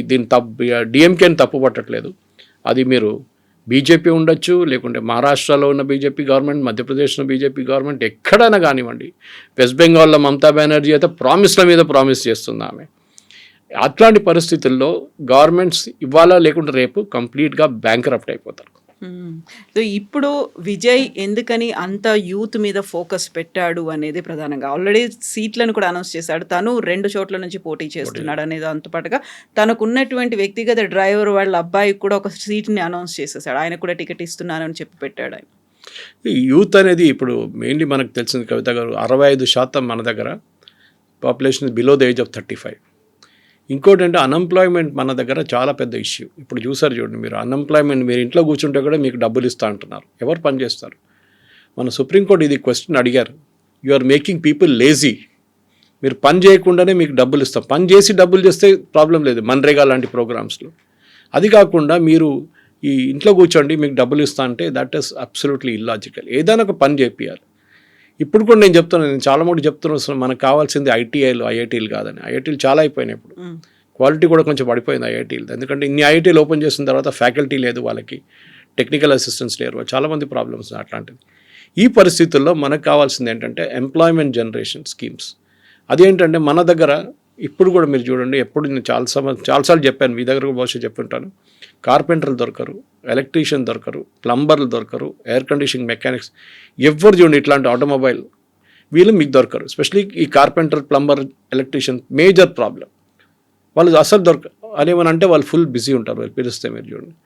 దీన్ని డిఎంకేని తప్పు పట్టట్లేదు. అది మీరు బీజేపీ ఉండొచ్చు, లేకుంటే మహారాష్ట్రలో ఉన్న బీజేపీ గవర్నమెంట్, మధ్యప్రదేశ్లో బీజేపీ గవర్నమెంట్, ఎక్కడైనా కానివ్వండి. వెస్ట్ బెంగాల్లో మమతా బెనర్జీ అయితే ప్రామిస్ల మీద ప్రామిస్ చేస్తుంది ఆమె. అట్లాంటి పరిస్థితుల్లో గవర్నమెంట్స్ ఇవాళ లేకుంటే రేపు కంప్లీట్గా బ్యాంక్రప్ట్ అయిపోతారు. సో ఇప్పుడు విజయ్ ఎందుకని అంత యూత్ మీద ఫోకస్ పెట్టాడు అనేది ప్రధానంగా. ఆల్రెడీ సీట్లను కూడా అనౌన్స్ చేశాడు, తను 2 చోట్ల నుంచి పోటీ చేస్తున్నాడు అనేది. అంతపాటుగా తనకున్నటువంటి వ్యక్తిగత డ్రైవర్ వాళ్ళ అబ్బాయికి కూడా ఒక సీట్ని అనౌన్స్ చేసేసాడు, ఆయన కూడా టికెట్ ఇస్తున్నాను అని చెప్పి పెట్టాడు ఆయన. యూత్ అనేది ఇప్పుడు మెయిన్లీ మనకు తెలిసింది కవిత గారు, 65% మన దగ్గర population below the age of 35. ఇంకోటి అంటే అన్ఎంప్లాయ్మెంట్ మన దగ్గర చాలా పెద్ద ఇష్యూ. ఇప్పుడు చూసారు చూడండి మీరు, అన్ఎంప్లాయ్మెంట్ మీరు ఇంట్లో కూర్చుంటే కూడా మీకు డబ్బులు ఇస్తా అంటున్నారు. ఎవరు పని చేస్తారు? మన సుప్రీంకోర్టు ఇది క్వశ్చన్ అడిగారు, you are making people lazy. మీరు పని చేయకుండానే మీకు డబ్బులు ఇస్తాం, పని చేసి డబ్బులు చేస్తే ప్రాబ్లం లేదు మన్రేగా లాంటి ప్రోగ్రామ్స్లో. అది కాకుండా మీరు ఈ ఇంట్లో కూర్చోండి మీకు డబ్బులు ఇస్తా అంటే దట్ ఈస్ అబ్సల్యూట్లీ ఇల్లాజికల్. ఏదైనా ఒక పని చేపియాలి. ఇప్పుడు కూడా నేను చెప్తున్నాను, నేను చాలా మటుకు చెప్తున్నాను, మనకు కావాల్సింది ఐఐటీలు కాదని. ఐఐటీలు చాలా అయిపోయినాయి ఇప్పుడు, క్వాలిటీ కూడా కొంచెం పడిపోయింది ఐఐటీలు. ఎందుకంటే ఇన్ని ఐఐటీలు ఓపెన్ చేసిన తర్వాత ఫ్యాకల్టీ లేదు, వాళ్ళకి టెక్నికల్ అసిస్టెంట్స్ లేరు, చాలామంది ప్రాబ్లమ్స్ అట్లాంటిది. ఈ పరిస్థితుల్లో మనకు కావాల్సింది ఏంటంటే ఎంప్లాయ్మెంట్ జనరేషన్ స్కీమ్స్. అదేంటంటే మన దగ్గర ఇప్పుడు కూడా మీరు చూడండి, ఎప్పుడు నేను చాలాసార్లు చెప్పాను, మీ దగ్గర బహుశా చెప్పుంటాను, కార్పెంటర్లు దొరకరు, ఎలక్ట్రీషియన్ దొరకరు, ప్లంబర్లు దొరకరు, ఎయిర్ కండిషనింగ్ మెకానిక్స్, ఎవరు చూడండి ఇట్లాంటి ఆటోమొబైల్ వీళ్ళు మీకు దొరకరు. ఎస్పెషలీ ఈ carpenter, plumber, electrician major problem. వాళ్ళు అసలు అదేమని అంటే వాళ్ళు ఫుల్ బిజీ ఉంటారు, వాళ్ళు పిలిస్తే మీరు చూడండి.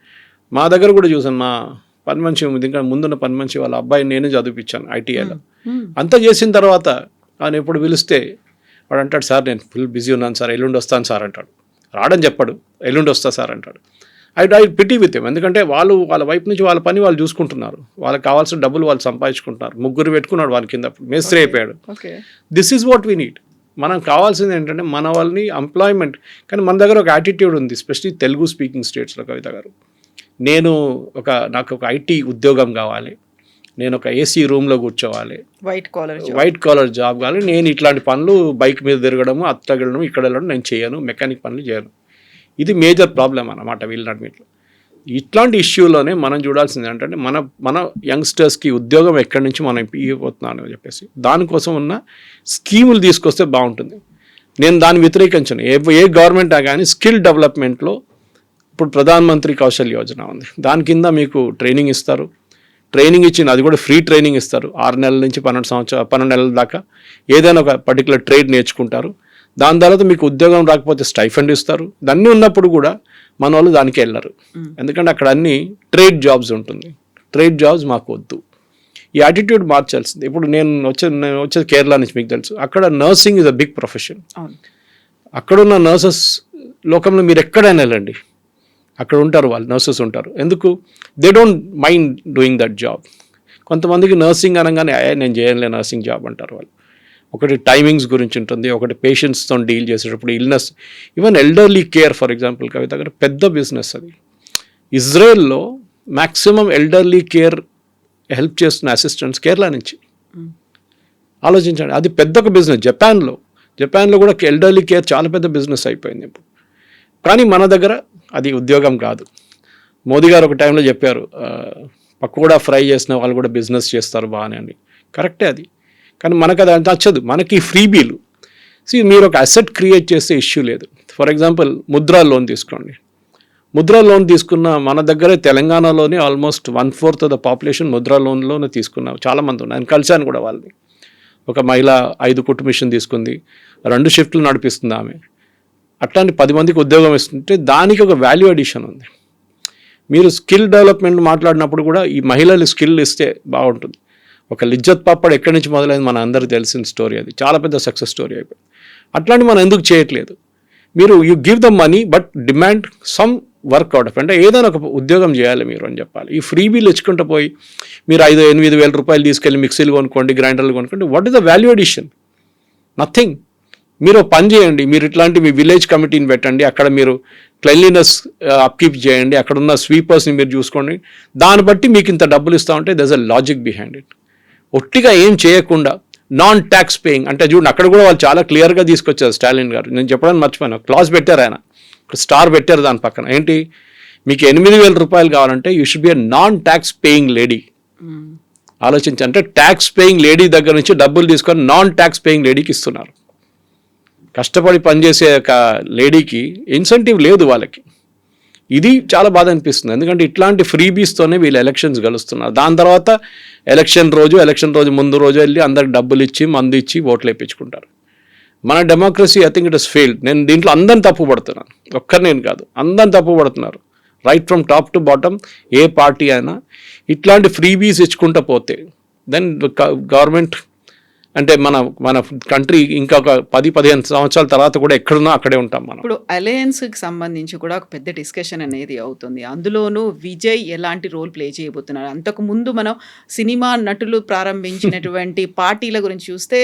మా దగ్గర కూడా చూసాను, మా పని మనిషి ఇంకా ముందున్న పని మనిషి వాళ్ళ అబ్బాయిని నేనే చదివిపించాను ఐటీఐలో. అంతా చేసిన తర్వాత ఆయన ఎప్పుడు పిలిస్తే వాడు అంటాడు, సార్ నేను ఫుల్ బిజీ ఉన్నాను సార్, ఎల్లుండి వస్తాను సార్ అంటాడు. రాడని చెప్పాడు, ఎల్లుండి వస్తా సార్ అంటాడు. I pity with him. ఎందుకంటే వాళ్ళ వైపు నుంచి వాళ్ళ పని వాళ్ళు చూసుకుంటున్నారు, వాళ్ళకి కావాల్సిన డబ్బులు వాళ్ళు సంపాదించుకుంటున్నారు. 3 పెట్టుకున్నాడు వాళ్ళ కింద, మేస్త్రి అయిపోయాడు. This is what we need. మనం కావాల్సింది ఏంటంటే మన వాళ్ళని ఎంప్లాయ్మెంట్. కానీ మన దగ్గర ఒక యాటిట్యూడ్ ఉంది, ఎస్పెషలీ తెలుగు స్పీకింగ్ స్టేట్స్లో కవిత గారు. నాకు ఒక ఐటీ ఉద్యోగం కావాలి, నేను ఒక ఏసీ రూమ్లో కూర్చోవాలి, వైట్ కాలర్ జాబ్ కావాలి, నేను ఇట్లాంటి పనులు బైక్ మీద తిరగడము, అత్తగడము, ఇక్కడ వెళ్ళడం నేను చేయను, మెకానిక్ పనులు చేయను. ఇది మేజర్ ప్రాబ్లం అన్నమాట వీళ్ళన్నింటిలో. ఇట్లాంటి ఇష్యూలోనే మనం చూడాల్సింది ఏంటంటే మన యంగ్స్టర్స్కి ఉద్యోగం ఎక్కడి నుంచి మనం ఇవ్వబోతున్నాను అని చెప్పేసి దానికోసం ఉన్న స్కీములు తీసుకొస్తే బాగుంటుంది. నేను దాన్ని వ్యతిరేకించను. ఏ గవర్నమెంట్ కానీ స్కిల్ డెవలప్మెంట్లో ఇప్పుడు ప్రధానమంత్రి కౌశల్ యోజన ఉంది, దాని కింద మీకు ట్రైనింగ్ ఇస్తారు. ట్రైనింగ్ ఇచ్చిన అది కూడా ఫ్రీ ట్రైనింగ్ ఇస్తారు. 6 నెలల నుంచి 12 నెలల దాకా ఏదైనా ఒక పర్టికులర్ ట్రేడ్ నేర్చుకుంటారు. దాని తర్వాత మీకు ఉద్యోగం రాకపోతే స్టైఫండ్ ఇస్తారు. దాన్ని ఉన్నప్పుడు కూడా మన వాళ్ళు దానికి వెళ్ళరు, ఎందుకంటే అక్కడ అన్ని ట్రేడ్ జాబ్స్ ఉంటుంది. ట్రేడ్ జాబ్స్ మాకు వద్దు. ఈ యాటిట్యూడ్ మార్చాల్సింది. ఇప్పుడు నేను వచ్చేది కేరళ నుంచి, మీకు తెలుసు, అక్కడ nursing is a big profession. అక్కడున్న నర్సెస్ లోకంలో మీరు ఎక్కడైనా వెళ్ళండి, అక్కడ ఉంటారు వాళ్ళు, నర్సెస్ ఉంటారు. ఎందుకు? They don't mind doing that job. కొంతమందికి నర్సింగ్ అనగానే నేను చేయలే నర్సింగ్ జాబ్ అంటారు వాళ్ళు. ఒకటి టైమింగ్స్ గురించి ఉంటుంది, ఒకటి పేషెంట్స్తో డీల్ చేసేటప్పుడు illness, even elderly care for example Kavitha గారు పెద్ద బిజినెస్ అది. ఇజ్రాయెల్లో మ్యాక్సిమం ఎల్డర్లీ కేర్ హెల్ప్ చేస్తున్న అసిస్టెంట్స్ కేరళ నుంచి. ఆలోచించండి, అది పెద్ద ఒక బిజినెస్. జపాన్లో కూడా ఎల్డర్లీ కేర్ చాలా పెద్ద బిజినెస్ అయిపోయింది ఇప్పుడు. కానీ మన దగ్గర అది ఉద్యోగం కాదు. మోదీ గారు ఒక టైంలో చెప్పారు, పకోడా ఫ్రై చేసిన వాళ్ళు కూడా బిజినెస్ చేస్తారు బాగానే అని. కరెక్టే అది, కానీ మనకు అది నచ్చదు. మనకి ఫ్రీబీలు. మీరు ఒక అసెట్ క్రియేట్ చేస్తే ఇష్యూ లేదు. ఫర్ ఎగ్జాంపుల్ ముద్రా లోన్ తీసుకోండి. ముద్రా లోన్ తీసుకున్న మన దగ్గరే తెలంగాణలోనే almost 1/4 of the population Mudra లోన్లోనే తీసుకున్నాం. చాలామంది ఉన్నారు, నేను కలిశాను కూడా వాళ్ళని. ఒక మహిళ 5 కుట్టు మిషన్ తీసుకుంది, 2 షిఫ్ట్లు నడిపిస్తుంది ఆమె. అట్లాంటి 10 మందికి ఉద్యోగం ఇస్తుంటే దానికి ఒక వాల్యూ అడిషన్ ఉంది. మీరు స్కిల్ డెవలప్మెంట్ మాట్లాడినప్పుడు కూడా ఈ మహిళలు స్కిల్ ఇస్తే బాగుంటుంది. ఒక లిజ్జత్ పాపడ్ ఎక్కడి నుంచి మొదలైంది మన అందరికీ తెలిసిన స్టోరీ, అది చాలా పెద్ద సక్సెస్ స్టోరీ అయిపోయింది. అట్లాంటి మనం ఎందుకు చేయట్లేదు? మీరు you give the money but demand some workout of, అంటే ఏదైనా ఒక ఉద్యోగం చేయాలి మీరు అని చెప్పాలి. ఈ ఫ్రీ బిల్ ఇచ్చుకుంటూ పోయి మీరు 5-8 వేల రూపాయలు తీసుకెళ్ళి మిక్సీలు కొనుక్కోండి, గ్రైండర్లు కొనుక్కోండి. What is the value addition? Nothing. మీరు పని చేయండి, మీరు ఇట్లాంటి మీ విలేజ్ కమిటీని పెట్టండి, అక్కడ మీరు క్లెన్లీనెస్ అప్కీప్ చేయండి, అక్కడ ఉన్న స్వీపర్స్ని మీరు చూసుకోండి, దాన్ని బట్టి మీకు ఇంత డబ్బులు ఇస్తా ఉంటే దర్స్ అ లాజిక్ బిహైండ్ ఇట్. ఒట్టిగా ఏం చేయకుండా నాన్ ట్యాక్స్ పేయింగ్ అంటే చూడండి, అక్కడ కూడా వాళ్ళు చాలా క్లియర్గా తీసుకొచ్చారు స్టాలిన్ గారు. నేను చెప్పడానికి మర్చిపోయాను, క్లాస్ పెట్టారు ఆయన, స్టార్ పెట్టారు దాని పక్కన. ఏంటి? మీకు 8,000 రూపాయలు కావాలంటే you should be a non tax paying lady. ఆలోచించి, అంటే ట్యాక్స్ పేయింగ్ లేడీ దగ్గర నుంచి డబ్బులు తీసుకొని నాన్ ట్యాక్స్ పేయింగ్ లేడీకి ఇస్తున్నారు. కష్టపడి పనిచేసే ఒక లేడీకి ఇన్సెంటివ్ లేదు వాళ్ళకి. ఇది చాలా బాధ అనిపిస్తుంది, ఎందుకంటే ఇట్లాంటి ఫ్రీబీస్తోనే వీళ్ళు ఎలక్షన్స్ గెలుస్తున్నారు. దాని తర్వాత ఎలక్షన్ రోజు ముందు రోజు వెళ్ళి అందరికి డబ్బులు ఇచ్చి మందు ఇచ్చి ఓట్లు వేయించుకుంటారు. మన democracy I think it is failed. నేను దీంట్లో అందరిని తప్పు పడుతున్నాను, ఒక్కరినేం కాదు, అందరిని తప్పు పడుతున్నారు. Right from top to bottom A party అయినా ఇట్లాంటి ఫ్రీబీస్ ఇచ్చుకుంటూ పోతే దెన్ గవర్నమెంట్ అంటే మన కంట్రీ ఇంకొక 10-15 సంవత్సరాల తర్వాత కూడా ఎక్కడున్నా అక్కడే ఉంటాం మనం. ఇప్పుడు అలయన్స్కి సంబంధించి కూడా ఒక పెద్ద డిస్కషన్ అనేది అవుతుంది. అందులోనూ విజయ్ ఎలాంటి రోల్ ప్లే చేయబోతున్నారు? అంతకుముందు మనం సినిమా నటులు ప్రారంభించినటువంటి పార్టీల గురించి చూస్తే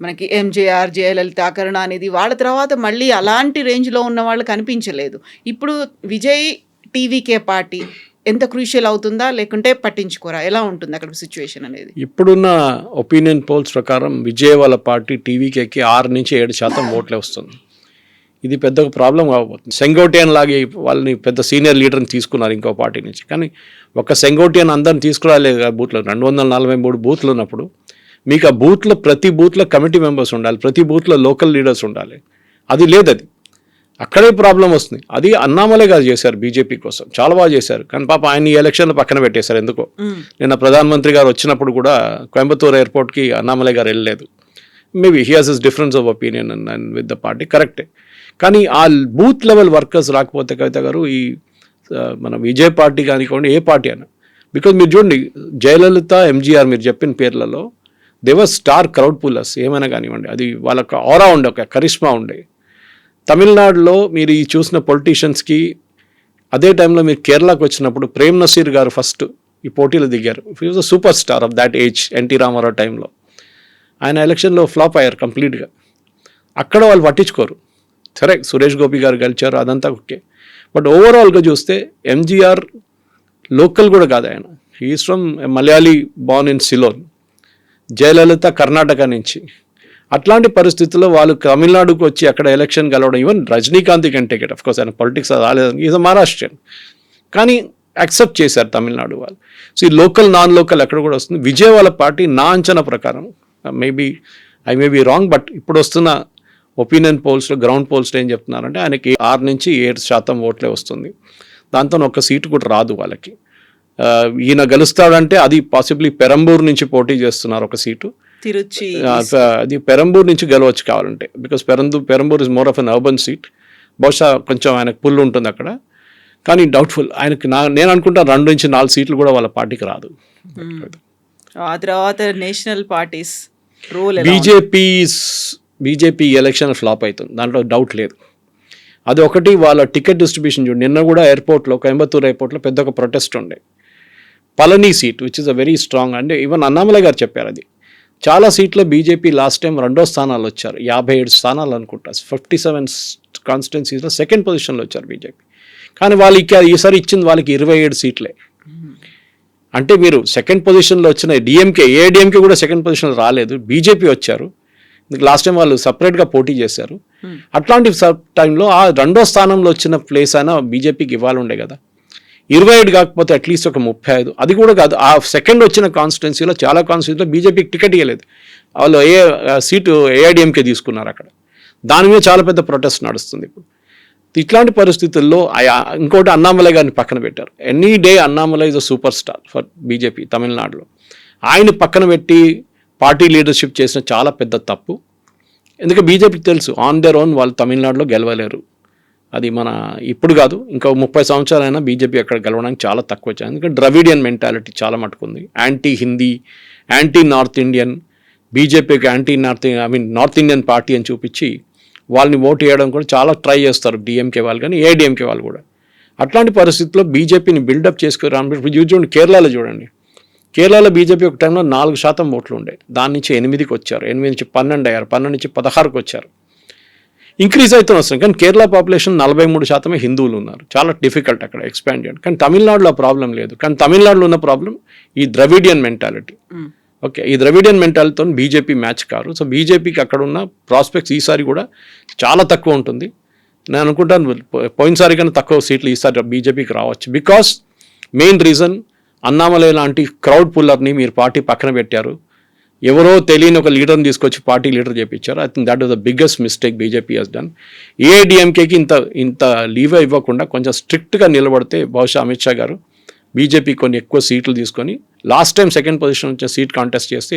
మనకి ఎంజేఆర్, జయలలిత, కరుణ అనేది వాళ్ళ తర్వాత మళ్ళీ అలాంటి రేంజ్లో ఉన్న వాళ్ళు కనిపించలేదు. ఇప్పుడు విజయ్ టీవీకే పార్టీ ఎంత క్రూషియల్ అవుతుందా, లేకుంటే పట్టించుకోరా? ఎలా ఉంటుంది అక్కడ సిచ్యువేషన్ అనేది? ఇప్పుడున్న ఒపీనియన్ పోల్స్ ప్రకారం విజయ్ వాళ్ళ పార్టీ టీవీకేకి 6-7% ఓట్లే వస్తుంది. ఇది పెద్ద ప్రాబ్లం కాబోతుంది. సెంగోటియన్ లాగే వాళ్ళని పెద్ద సీనియర్ లీడర్ని తీసుకున్నారు ఇంకో పార్టీ నుంచి, కానీ ఒక సెంగోటియన్ అందరిని తీసుకురాలేదు. బూత్లో 243 బూత్లు ఉన్నప్పుడు మీకు ఆ బూత్లో ప్రతి బూత్లో కమిటీ మెంబర్స్ ఉండాలి, ప్రతి బూత్లో లోకల్ లీడర్స్ ఉండాలి. అది లేదు, అది అక్కడే ప్రాబ్లం వస్తుంది. అది అన్నామలై గారు చేశారు బీజేపీ కోసం, చాలా బాగా చేశారు. కానీ పాప ఆయన ఈ ఎలక్షన్లో పక్కన పెట్టేశారు ఎందుకో. నిన్న ప్రధానమంత్రి గారు వచ్చినప్పుడు కూడా కోయంబత్తూర్ ఎయిర్పోర్ట్కి అన్నామలై గారు వెళ్ళలేదు. Maybe he has his difference of opinion and with the party, కరెక్టే. కానీ ఆ బూత్ లెవెల్ వర్కర్స్ రాకపోతే కవిత గారు ఈ మన విజయ్ పార్టీ కానివ్వండి ఏ పార్టీ అయినా, బికాజ్ మీరు చూడండి జయలలిత, ఎంజీఆర్ మీరు చెప్పిన పేర్లలో దేవర్ స్టార్ క్రౌడ్ పుల్లర్స్ ఏమైనా కానివ్వండి, అది వాళ్ళకి ఆరా ఉండే, ఒక కరిష్మా ఉండే. తమిళనాడులో మీరు ఈ చూసిన పొలిటీషియన్స్కి అదే టైంలో మీరు కేరళకు వచ్చినప్పుడు ప్రేమ్ నసీర్ గారు ఫస్ట్ ఈ పోటీలో దిగారు. He was a super star of that age. NT Rama Rao టైంలో ఆయన ఎలక్షన్లో ఫ్లాప్ అయ్యారు కంప్లీట్గా. అక్కడ వాళ్ళు పట్టించుకోరు. సరే సురేష్ గోపి గారు గెలిచారు, అదంతా ఓకే. బట్ ఓవరాల్గా చూస్తే ఎంజీఆర్ లోకల్ కూడా కాదు, ఆయన he's from Malayali born in Ceylon. Jayalalitha Karnataka నుంచి. అట్లాంటి పరిస్థితుల్లో వాళ్ళు తమిళనాడుకు వచ్చి అక్కడ ఎలక్షన్ గెలవడం, even Rajinikanth can take it. Of course ఆయన పొలిటిక్స్ రాలేదు, ఈజ్ మహారాష్ట్రియన్, కానీ యాక్సెప్ట్ చేశారు తమిళనాడు వాళ్ళు. సో ఈ లోకల్ నాన్ లోకల్ ఎక్కడ కూడా వస్తుంది. విజయ్ వాళ్ళ పార్టీ నా అంచనా ప్రకారం, I may be wrong, but ఇప్పుడు వస్తున్న ఒపీనియన్ పోల్స్లో, గ్రౌండ్ పోల్స్లో ఏం చెప్తున్నారంటే ఆయనకి 6 నుంచి 7% ఓట్లే వస్తుంది. దాంతో ఒక్క సీటు కూడా రాదు వాళ్ళకి. ఈయన గెలుస్తాడంటే అది పాసిబ్లీ పెరంబూర్ నుంచి పోటీ చేస్తున్నారు ఒక సీటు. తిరుచి అది పెరంబూర్ నుంచి గెలవచ్చు కావాలంటే, because Perambur is more of an urban seat. బహుశా కొంచెం ఆయనకు పుల్ ఉంటుంది అక్కడ, కానీ డౌట్ఫుల్. ఆయనకి నేను అనుకుంటాను 2 నుంచి 4 సీట్లు కూడా వాళ్ళ పార్టీకి రాదు. ఆ తర్వాత national parties role BJP election flop అవుతుంది, దాంట్లో డౌట్ లేదు. అది ఒకటి. వాళ్ళ టికెట్ డిస్ట్రిబ్యూషన్ చూడండి, నిన్న కూడా ఎయిర్పోర్ట్లో, కోయంబత్తూర్ ఎయిర్పోర్ట్లో పెద్ద ఒక ప్రొటెస్ట్ ఉండే. Palani seat which is a very strong, అంటే ఈవెన్ అన్నామలై గారు చెప్పారు అది. చాలా సీట్లో బీజేపీ లాస్ట్ టైం 2వ స్థానాలు వచ్చారు, 57 స్థానాలు అనుకుంటా, 57 కాన్స్టిట్యున్సీస్లో 2nd పొజిషన్లో వచ్చారు బీజేపీ. కానీ వాళ్ళకి ఈసారి ఇచ్చింది వాళ్ళకి 27 సీట్లే. అంటే మీరు 2nd పొజిషన్లో వచ్చిన ఏఐడిఎంకే కూడా 2nd పొజిషన్లో రాలేదు, బీజేపీ వచ్చారు. లాస్ట్ టైం వాళ్ళు సపరేట్గా పోటీ చేశారు. అట్లాంటి టైంలో ఆ 2వ స్థానంలో వచ్చిన ప్లేస్ అయినా బీజేపీకి ఇవ్వాలి ఉండే కదా. 27 కాకపోతే అట్లీస్ట్ ఒక 35. అది కూడా కాదు, ఆ 2nd వచ్చిన కాన్స్టిట్యున్సీలో చాలా కాన్స్టిట్యున్సీలో బీజేపీకి టికెట్ ఇవ్వలేదు. వాళ్ళు సీటు ఏఐడిఎంకే తీసుకున్నారు అక్కడ. దాని మీద చాలా పెద్ద ప్రొటెస్ట్ నడుస్తుంది ఇప్పుడు. ఇట్లాంటి పరిస్థితుల్లో ఇంకోటి అన్నామలై గారిని పక్కన పెట్టారు. Any day Annamalai is a super star for BJP తమిళనాడులో. ఆయన పక్కన పెట్టి పార్టీ లీడర్షిప్ చేసిన చాలా పెద్ద తప్పు. ఎందుకంటే బీజేపీకి తెలుసు ఆన్ దేర్ ఓన్ వాళ్ళు తమిళనాడులో గెలవలేరు. అది మన ఇప్పుడు కాదు, ఇంకా 30 సంవత్సరాలైనా బీజేపీ అక్కడ గెలవడానికి చాలా తక్కువ వచ్చాయి. ఎందుకంటే ద్రవిడియన్ మెంటాలిటీ చాలా మటుకుంది. Anti Hindi, anti north Indian, బీజేపీకి నార్త్ ఇండియన్ పార్టీ అని చూపించి వాళ్ళని ఓటు వేయడం కూడా చాలా ట్రై చేస్తారు డిఎంకే వాళ్ళు కానీ ఏడిఎంకే వాళ్ళు కూడా. అట్లాంటి పరిస్థితుల్లో బీజేపీని బిల్డప్ చేసుకురాను. చూడండి కేరళలో చూడండి, కేరళలో బీజేపీ ఒక టైంలో 4% ఓట్లు ఉండే, దాని నుంచి 8కి వచ్చారు, 8 నుంచి 12 అయ్యారు, 12 నుంచి 16కి వచ్చారు. ఇంక్రీజ్ అవుతూ వస్తుంది. కానీ కేరళ పాపులేషన్ 43% హిందువులు ఉన్నారు. చాలా డిఫికల్ట్ అక్కడ ఎక్స్పాండ్ చేయడం. కానీ తమిళనాడులో ఆ ప్రాబ్లం లేదు. కానీ తమిళనాడులో ఉన్న ప్రాబ్లం ఈ ద్రవిడియన్ మెంటాలిటీ. ఓకే, ఈ ద్రవిడియన్ మెంటాలిటీతో బీజేపీ మ్యాచ్ కారు. సో బీజేపీకి అక్కడ ఉన్న ప్రాస్పెక్ట్స్ ఈసారి కూడా చాలా తక్కువ ఉంటుంది. నేను అనుకుంటాను పోయినసారి కన్నా తక్కువ సీట్లు ఈసారి బీజేపీకి రావచ్చు. బికాస్ మెయిన్ రీజన్ అన్నామలై లాంటి క్రౌడ్ పుల్లర్ని మీరు పార్టీ పక్కన పెట్టారు. ఎవరో తెలియని ఒక లీడర్ని తీసుకొచ్చి పార్టీ లీడర్ చేయించారు. I think that was the biggest mistake BJP has done. ఏఐడిఎంకేకి ఇంత లీవ్ ఇవ్వకుండా కొంచెం స్ట్రిక్ట్గా నిలబడితే బహుశా అమిత్ షా గారు బీజేపీ కొన్ని ఎక్కువ సీట్లు తీసుకొని లాస్ట్ టైం 2nd పొజిషన్ వచ్చే సీట్ కాంటెస్ట్ చేస్తే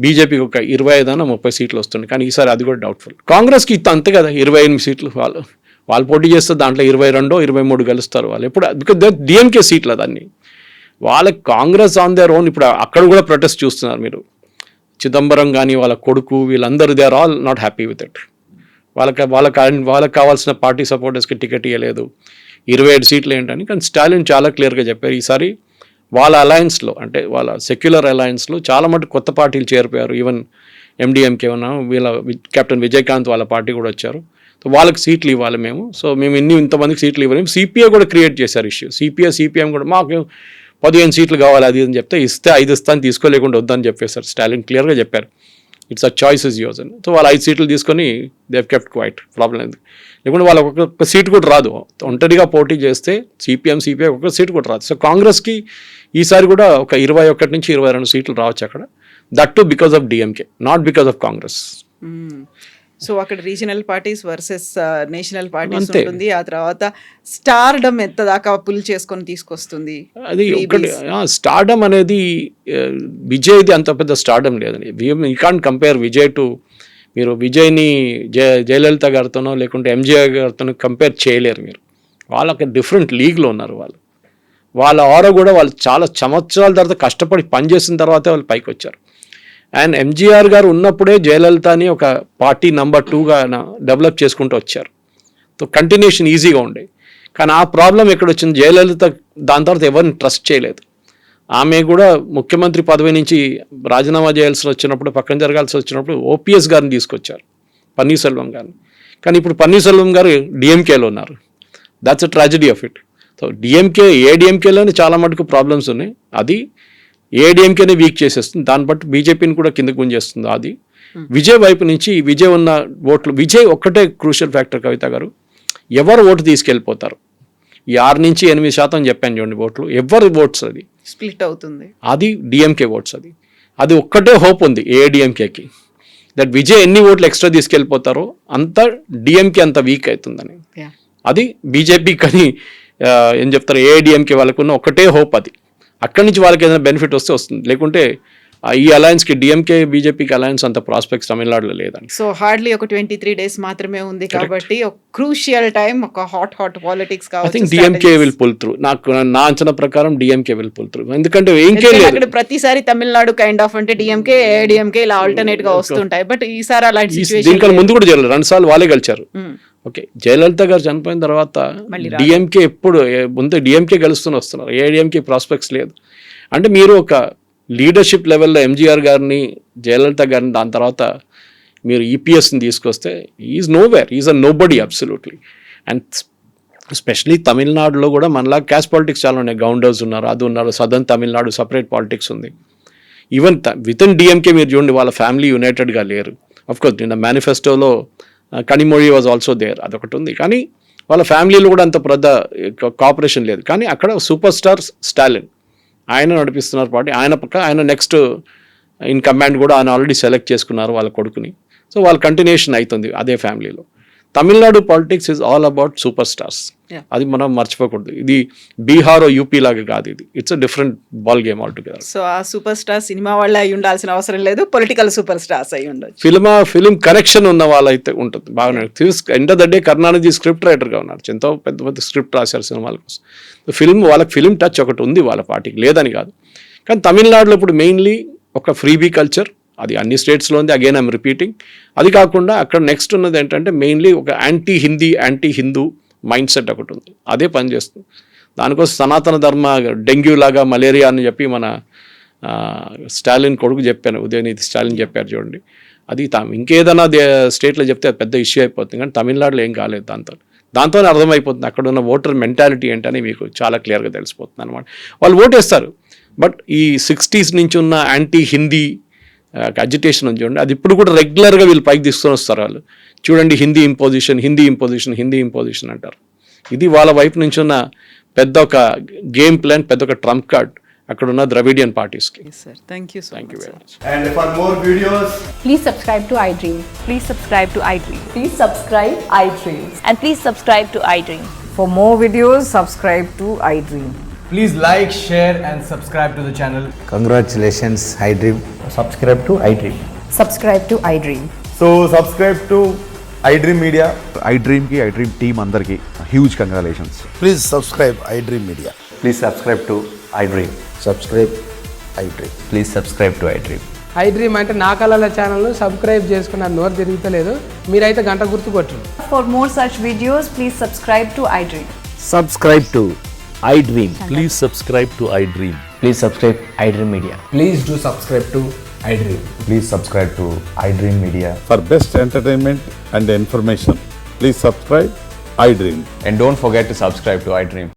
బీజేపీకి ఒక 25-30 సీట్లు వస్తుంది. కానీ ఈసారి అది కూడా డౌట్ఫుల్. కాంగ్రెస్కి అంతే కదా, 28 సీట్లు వాళ్ళు పోటీ చేస్తే దాంట్లో 22-23 గెలుస్తారు వాళ్ళు. ఎప్పుడు బికాజ్ డిఎంకే సీట్లు అదన్నీ వాళ్ళకి. కాంగ్రెస్ ఆన్ దేర్ ఓన్ ఇప్పుడు అక్కడ కూడా ప్రొటెస్ట్ చూస్తున్నారు మీరు. చిదంబరం కానీ వాళ్ళ కొడుకు వీళ్ళందరూ they are all not happy with it. వాళ్ళకి కావాల్సిన పార్టీ సపోర్టర్స్కి టికెట్ ఇవ్వలేదు, 27 సీట్లు ఏంటని. కానీ స్టాలిన్ చాలా క్లియర్గా చెప్పారు ఈసారి వాళ్ళ అలయన్స్లో, అంటే వాళ్ళ సెక్యులర్ అలయన్స్లో చాలా మటుకు కొత్త పార్టీలు చేరిపోయారు. ఈవెన్ ఎండిఎంకే ఉన్నా, వీళ్ళ కెప్టెన్ విజయకాంత్ వాళ్ళ పార్టీ కూడా వచ్చారు. సో వాళ్ళకి సీట్లు ఇవ్వాలి మేము. సో మేము ఇంతమందికి సీట్లు ఇవ్వలేము. సిపిఐ కూడా క్రియేట్ చేశారు ఇష్యూ. సిపిఎం కూడా మాకు 15 సీట్లు కావాలి అది అని చెప్తే ఇస్తే 5 ఇస్తాను, తీసుకోలేకుండా వద్దని చెప్పేశారు. స్టాలిన్ క్లియర్గా చెప్పారు it's a choice is yours అని. సో వాళ్ళు 5 సీట్లు తీసుకొని దే కెప్ట్ క్వైట్, ప్రాబ్లం లేదు. లేకుంటే వాళ్ళకి ఒక సీట్ కూడా రాదు. ఒంటరిగా పోటీ చేస్తే సిపిఐ ఒక సీట్ కూడా రాదు. సో కాంగ్రెస్కి ఈసారి కూడా ఒక 21 నుంచి 22 సీట్లు రావచ్చు అక్కడ. That to because of DMK, not because of Congress. So అక్కడ regional parties versus national parties ఉంటుంది. ఆ తర్వాత స్టార్డమ్ ఎంత దాకా పుల్ చేసుకొని తీసుకొస్తుంది. అది ఒకటి. స్టార్డమ్ అనేది విజయ్ది అంత పెద్ద స్టార్డమ్ లేదని. You can't compare Vijay to, మీరు విజయ్ని జయలలిత గారితోనో లేకుంటే ఎంజీఆర్ గారితోనో కంపేర్ చేయలేరు మీరు. వాళ్ళకి డిఫరెంట్ లీగ్లో ఉన్నారు వాళ్ళు. వాళ్ళ ఆరో కూడా వాళ్ళు చాలా సంవత్సరాల తర్వాత కష్టపడి పనిచేసిన తర్వాతే వాళ్ళు పైకి వచ్చారు. అండ్ ఎంజీఆర్ గారు ఉన్నప్పుడే జయలలితని ఒక పార్టీ నెంబర్ 2గా డెవలప్ చేసుకుంటూ వచ్చారు. సో కంటిన్యూషన్ ఈజీగా ఉండే. కానీ ఆ ప్రాబ్లం ఎక్కడ వచ్చింది, జయలలిత దాని తర్వాత ఎవరిని ట్రస్ట్ చేయలేదు. ఆమె కూడా ముఖ్యమంత్రి పదవి నుంచి రాజీనామా చేయాల్సి వచ్చినప్పుడు, పక్కన జరగాల్సి వచ్చినప్పుడు ఓపీఎస్ గారిని తీసుకొచ్చారు, పన్నీర్సెల్వం గారిని. కానీ ఇప్పుడు పన్నీర్సెల్వం గారు డిఎంకేలో ఉన్నారు. That's a tragedy of it. So ఏడిఎంకేలోనే చాలా మటుకు ప్రాబ్లమ్స్ ఉన్నాయి. అది ఏడిఎంకేనే వీక్ చేసేస్తుంది, దాన్ని బట్టి బీజేపీని కూడా కిందకు గుంజేస్తుంది. అది విజయ్ వైపు నుంచి విజయ్ ఉన్న ఓట్లు, విజయ్ ఒక్కటే క్రూషియల్ ఫ్యాక్టర్ కవిత గారు. ఎవరు ఓటు తీసుకెళ్ళిపోతారు, ఈ 6 నుంచి 8% చెప్పాను చూడండి ఓట్లు, ఎవరి ఓట్స్ అది స్ప్లిట్ అవుతుంది, అది డిఎంకే ఓట్స్. అది ఒక్కటే హోప్ ఉంది ఏఐడిఎంకేకి. దట్ విజయ్ ఎన్ని ఓట్లు ఎక్స్ట్రా తీసుకెళ్ళిపోతారో అంత డిఎంకే అంత వీక్ అవుతుందని. Yeah. అది బీజేపీ కానీ ఏం చెప్తారు ఏఐడిఎంకే వాళ్ళకున్న ఒకటే హోప్ అది. అక్కడి నుంచి వాళ్ళకి ఏదైనా బెనిఫిట్ వస్తే వస్తుంది, లేకుంటే ఈ అలయన్స్కి డిఎంకే బీజేపీకి అలయన్స్ అంత ప్రాస్పెక్ట్స్ తమిళనాడులో లేదని. సో హార్డ్లీ ఒక 23 days మాత్రమే ఉంది కాబట్టి ఒక క్రూషియల్ టైం, ఒక hot politics I think DMK will pull through. నా అంచనా ప్రకారం డిఎంకే విల్ పుల్ త్రూ. ఎందుకంటే ఏంకే లేదు అక్కడ ప్రతిసారి తమిళనాడు కైండ్ ఆఫ్ అంటే డిఎంకే ఏఐడిఎంకే ఇలా ఆల్టర్నేట్ గా వస్తుంటాయి. బట్ ఈసారి అలాంటి సిచువేషన్ దీనికన్నా ముందు కూడా జరగలేదు, 2 సార్లు వాళ్ళే గెలిచారు. ఓకే, జయలలిత గారు చనిపోయిన తర్వాత డిఎంకే ఎప్పుడు ముందు డిఎంకే గెలుస్తూనే వస్తున్నారు, ఏఐడిఎంకే ప్రాస్పెక్ట్స్ లేదు. అంటే మీరు ఒక లీడర్షిప్ లెవెల్లో ఎంజీఆర్ గారిని, జయలలిత గారిని, దాని తర్వాత మీరు ఈపీఎస్ని తీసుకొస్తే is nowhere, is a nobody absolutely. And especially తమిళనాడులో కూడా మనలా క్యాస్ట్ పాలిటిక్స్ చాలా ఉన్నాయి. గౌండర్స్ ఉన్నారు, అది ఉన్నారు, సదర్న్ తమిళనాడు సపరేట్ పాలిటిక్స్ ఉంది. ఈవెన్ విత్ ఇన్ డిఎంకే మీరు చూడండి, వాళ్ళ ఫ్యామిలీ యునైటెడ్గా లేరు. అఫ్కోర్స్ నిన్న మేనిఫెస్టోలో కనిమొഴി వాజ్ ఆల్సో దేర్, అదొకటి ఉంది. కానీ వాళ్ళ ఫ్యామిలీలో కూడా అంత పెద్ద కోఆపరేషన్ లేదు. కానీ అక్కడ సూపర్ స్టార్ స్టాలిన్ ఆయన నడిపిస్తున్నారు పార్టీ. ఆయన నెక్స్ట్ ఇన్ కమాండ్ కూడా ఆయన ఆల్రెడీ సెలెక్ట్ చేసుకున్నారు వాళ్ళ కొడుకుని. సో వాళ్ళ కంటిన్యూషన్ అవుతుంది అదే ఫ్యామిలీలో. Tamil Nadu politics is all about super stars. అది మనం మర్చిపోకూడదు. ఇది బీహార్ యూపీ లాగా కాదు, ఇది it's a different ball game all together. So ఆ సూపర్ స్టార్ సినిమా వాళ్ళే అయి ఉండాల్సిన అవసరం లేదు, పొలిటికల్ సూపర్ స్టార్స్ అయి ఉండొచ్చు. ఫిలిం కనెక్షన్ ఉన్న వాళ్ళైతే ఉంటుంది బాగా. End of the day Karunanidhi script రైటర్గా ఉన్నారు, ఎంతో పెద్ద పెద్ద స్క్రిప్ట్ రాశారు సినిమాల కోసం. వాళ్ళకి ఫిలిం టచ్ ఒకటి ఉంది వాళ్ళ పార్టీకి, లేదని కాదు. కానీ తమిళనాడులో ఇప్పుడు మెయిన్లీ ఒక ఫ్రీబీ కల్చర్, అది అన్ని స్టేట్స్లో ఉంది. Again I'm repeating. అది కాకుండా అక్కడ నెక్స్ట్ ఉన్నది ఏంటంటే మెయిన్లీ ఒక యాంటీ హిందూ మైండ్ సెట్ ఒకటి ఉంది, అదే పనిచేస్తుంది. దానికోసం సనాతన ధర్మ డెంగ్యూ లాగా మలేరియా అని చెప్పి మన స్టాలిన్ కొడుకు చెప్పాను, ఉదయనిధి స్టాలిన్ చెప్పారు చూడండి. అది ఇంకేదైనా స్టేట్లో చెప్తే అది పెద్ద ఇష్యూ అయిపోతుంది. కానీ తమిళనాడులో ఏం కాలేదు. దాంతోనే అర్థమైపోతుంది అక్కడ ఉన్న ఓటర్ మెంటాలిటీ ఏంటని మీకు చాలా క్లియర్గా తెలిసిపోతుంది అనమాట. వాళ్ళు ఓటేస్తారు, బట్ ఈ 60s నుంచి ఉన్న యాంటీ హిందీ అజిటేషన్ ఉంది చూడండి, అది ఇప్పుడు కూడా రెగ్యులర్గా వీళ్ళు పైకి తీసుకొని వస్తారు. వాళ్ళు చూడండి హిందీ ఇంపోజిషన్ అంటారు. ఇది వాళ్ళ వైపు నుంచి ఉన్న పెద్ద ఒక గేమ్ ప్లాన్, పెద్ద ఒక ట్రంప్ కార్డ్ అక్కడ ఉన్న ద్రవిడియన్ పార్టీస్కి. Thank you very much. And for more videos, Please subscribe to iDream. Please subscribe to iDream. Please subscribe iDream. And please subscribe to iDream. For more videos, subscribe to iDream. please like, share and subscribe to the channel. Congratulations, iDream. Subscribe to iDream. Subscribe to iDream. So subscribe to iDream Media. iDream ki iDream team andarki huge congratulations. Please subscribe iDream Media. Please subscribe to iDream. Subscribe iDream. Please subscribe to iDream. iDream అంటే నా కళల ఛానల్ను subscribe చేసుకున్న నోరు తిరుగుతలేదు, మీరైతే గంట గుర్తు కొట్టండి. For more such videos, please subscribe to iDream. Subscribe to iDream. Please subscribe to iDream. Please subscribe iDream Media. Please do subscribe to iDream. Please subscribe to iDream Media. For best entertainment and information, please subscribe iDream. And don't forget to subscribe to iDream.